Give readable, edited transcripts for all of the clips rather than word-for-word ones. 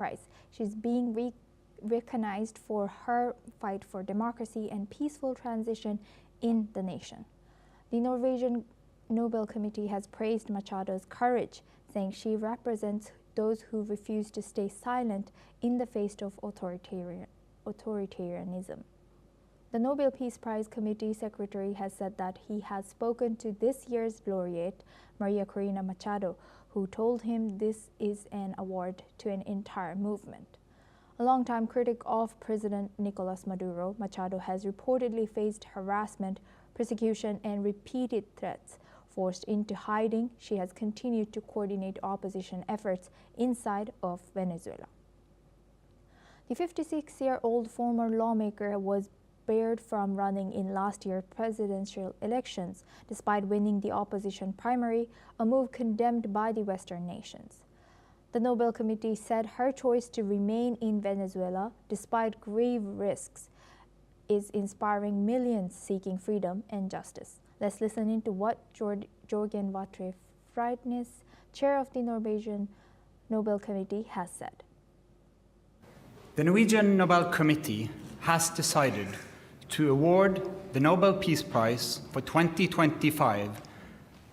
Prize. She's being recognized for her fight for democracy and peaceful transition in the nation. The Norwegian Nobel Committee has praised Machado's courage, saying she represents those who refuse to stay silent in the face of authoritarianism. The Nobel Peace Prize Committee Secretary has said that he has spoken to this year's laureate, María Corina Machado, who told him this is an award to an entire movement. A longtime critic of President Nicolas Maduro, Machado has reportedly faced harassment, persecution, and repeated threats. Forced into hiding, she has continued to coordinate opposition efforts inside of Venezuela. The 56-year-old former lawmaker was barred from running in last year's presidential elections, despite winning the opposition primary, a move condemned by the Western nations. The Nobel Committee said her choice to remain in Venezuela, despite grave risks, is inspiring millions seeking freedom and justice. Let's listen into what Jorgen Vatre Freidnes, chair of the Norwegian Nobel Committee, has said. The Norwegian Nobel Committee has decided to award the Nobel Peace Prize for 2025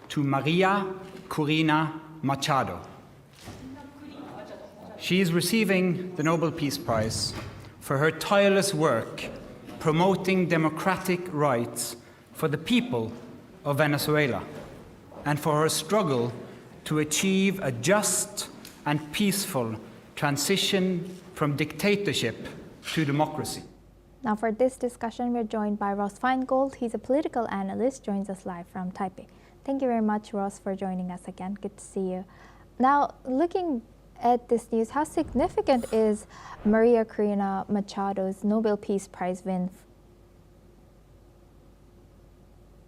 to María Corina Machado. She is receiving the Nobel Peace Prize for her tireless work promoting democratic rights for the people of Venezuela and for her struggle to achieve a just and peaceful transition from dictatorship to democracy. Now for this discussion, we're joined by Ross Feingold. He's a political analyst, joins us live from Taipei. Thank you very much, Ross, for joining us again. Good to see you. Now, looking at this news, how significant is María Corina Machado's Nobel Peace Prize win?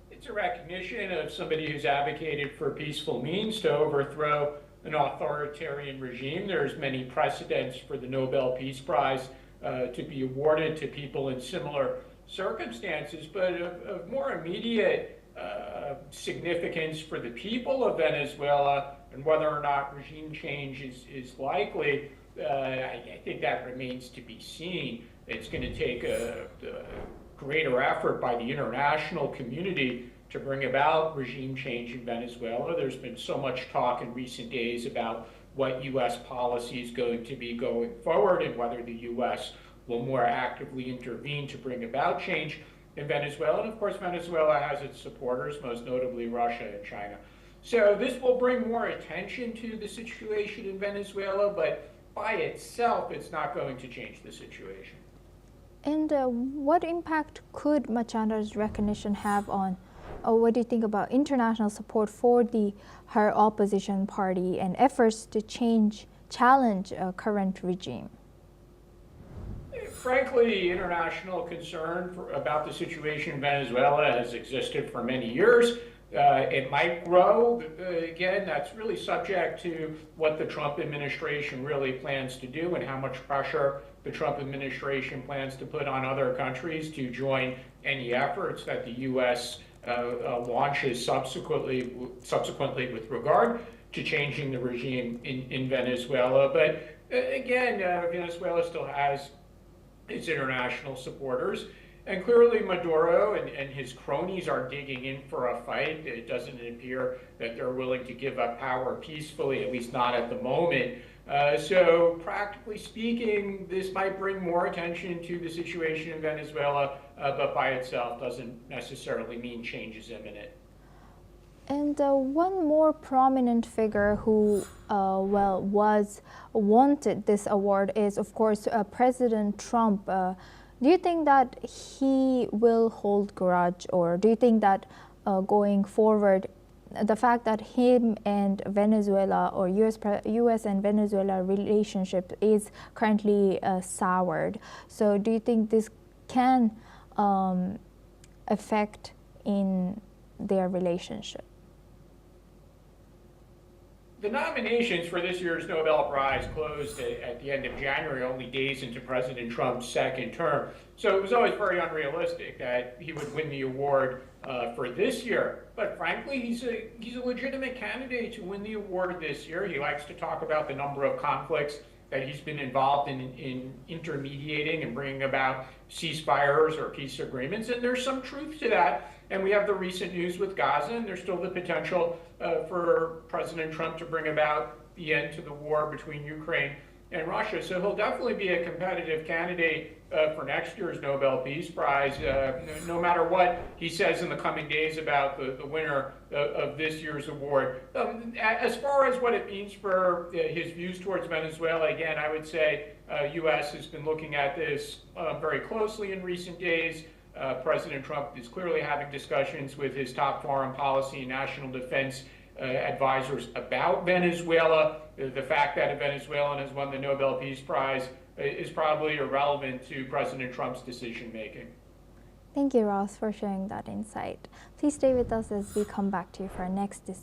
It's a recognition of somebody who's advocated for peaceful means to overthrow an authoritarian regime. There's many precedents for the Nobel Peace Prize to be awarded to people in similar circumstances, but of more immediate significance for the people of Venezuela and whether or not regime change is likely, I think that remains to be seen. It's going to take a greater effort by the international community to bring about regime change in Venezuela. There's been so much talk in recent days about what U.S. policy is going to be going forward and whether the U.S. will more actively intervene to bring about change in Venezuela. And of course, Venezuela has its supporters, most notably Russia and China. So this will bring more attention to the situation in Venezuela, but by itself, it's not going to change the situation. And what impact could Machado's recognition have on, or what do you think about international support for her opposition party and efforts to challenge a current regime? Frankly, international concern about the situation in Venezuela has existed for many years. It might grow. Again, that's really subject to what the Trump administration really plans to do and how much pressure the Trump administration plans to put on other countries to join any efforts that the U.S. Launches subsequently with regard to changing the regime in Venezuela. But again, Venezuela still has its international supporters. And clearly Maduro and his cronies are digging in for a fight. It doesn't appear that they're willing to give up power peacefully, at least not at the moment. So practically speaking, this might bring more attention to the situation in Venezuela, but by itself doesn't necessarily mean change is imminent. And one more prominent figure who wanted this award is, of course, President Trump. Do you think that he will hold grudge, or do you think that going forward, the fact that him and Venezuela or U.S. and Venezuela relationship is currently soured, so do you think this can affect in their relationship? The nominations for this year's Nobel Prize closed at the end of January, only days into President Trump's second term. So it was always very unrealistic that he would win the award for this year. But frankly, he's a legitimate candidate to win the award this year. He likes to talk about the number of conflicts that he's been involved in intermediating and bringing about ceasefires or peace agreements, and there's some truth to that. And we have the recent news with Gaza, and there's still the potential for President Trump to bring about the end to the war between Ukraine and Russia. So he'll definitely be a competitive candidate for next year's Nobel Peace Prize, no matter what he says in the coming days about the winner of this year's award. As far as what it means for his views towards Venezuela, again, I would say U.S. has been looking at this very closely in recent days. President Trump is clearly having discussions with his top foreign policy and national defense advisors about Venezuela. The fact that a Venezuelan has won the Nobel Peace Prize is probably irrelevant to President Trump's decision making. Thank you, Ross, for sharing that insight. Please stay with us as we come back to you for our next story.